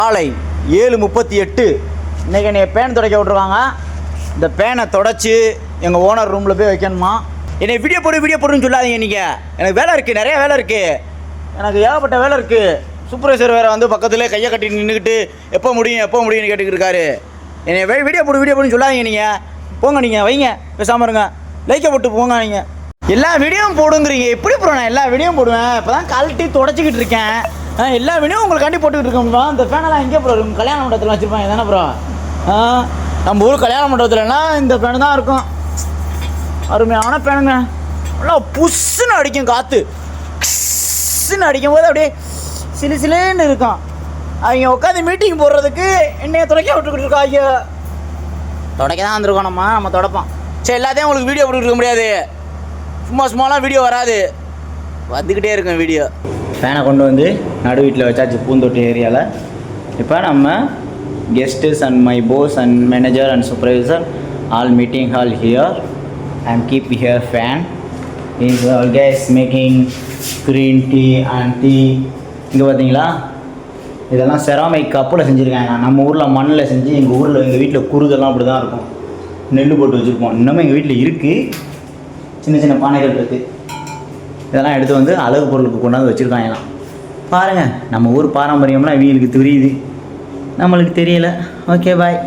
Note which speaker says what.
Speaker 1: காலை 7:38. இன்றைக்கி என்னை பேன் துடைக்க விட்ருவாங்க. இந்த பேனை தொடச்சி எங்கள் ஓனர் ரூமில் போய் வைக்கணுமா. என்னை வீடியோ போடுன்னு சொல்லாதீங்க. நீங்கள் எனக்கு வேலை இருக்குது, நிறையா வேலை இருக்குது, எனக்கு ஏகப்பட்ட வேலை இருக்குது. சூப்பர்வைசர் வேறு வந்து பக்கத்துலேயே கையை கட்டி நின்றுக்கிட்டு எப்போ முடியும்னு கேட்டுக்கிட்டு இருக்காரு. என்னை வீடியோ போடுன்னு சொல்லாதீங்க. நீங்கள் போங்க, நீங்கள் வைங்க, பேசாமல் இருங்க, லைக்கை போட்டு போங்க. நீங்கள் எல்லா வீடியோவும் போடுங்கிறீங்க, எப்படி ப்ரோ? நான் எல்லா வீடியோவும் போடுவேன். இப்போ தான் கழட்டி தொடச்சிக்கிட்டு இருக்கேன். எல்லா வீடியோவும் உங்களுக்காண்டி போட்டுக்கிட்டு இருக்கோம்ப்பா. இந்த ஃபேனெல்லாம் எங்கே ப்ரோ இருக்கும்? கல்யாண மண்டபத்தில் வச்சுருப்பாங்க தானே ப்ரோ? நம்ம ஊர் கல்யாண மண்டபத்துலன்னா இந்த ஃபேனு தான் இருக்கும். அருமையான ஃபேனுங்க, நல்லா புஷ்ஷுன்னு அடிக்கும் காற்று. கிஸ்ன்னு அடிக்கும் போது அப்படியே சிலுன்னு இருக்கும். அவங்க உட்காந்து மீட்டிங் போடுறதுக்கு என்னைய துடைக்க விட்டுக்கிட்டு இருக்கோம். ஐயோ, துடைக்க தான் வந்திருக்கோம். நம்ம துடைப்போம். சரி, எல்லாத்தையும் உங்களுக்கு வீடியோ போட்டுக்கிட்டு இருக்க முடியாது. சும்மாலாம் வீடியோ வராது, வந்துக்கிட்டே இருக்கும் வீடியோ. ஃபேனை கொண்டு வந்து நடு வீட்டில் வச்சாச்சு, பூந்தொட்டி ஏரியாவில். இப்போ நம்ம guests and my boss and manager and supervisor all meeting hall here. I am keep here fan. Is all guys making green tea and tea. இங்கே பார்த்தீங்களா, இதெல்லாம் செராமிக் கப்பில் செஞ்சுருக்காங்க. நம்ம ஊரில் மண்ணில் செஞ்சு, எங்கள் வீட்டில் குருதெல்லாம் அப்படி தான் இருக்கும். நெல் போட்டு வச்சுருப்போம். இன்னமும் எங்கள் வீட்டில் இருக்குது, சின்ன பானைகள் இருக்குது. இதெல்லாம் எடுத்து வந்து அழகு பொருளுக்கு கொண்டாந்து வச்சுருக்காங்களாம். பாருங்கள், நம்ம ஊர் பாரம்பரியம்லாம் இவங்களுக்கு தெரியுது, நம்மளுக்கு தெரியலை. ஓகே, பாய்.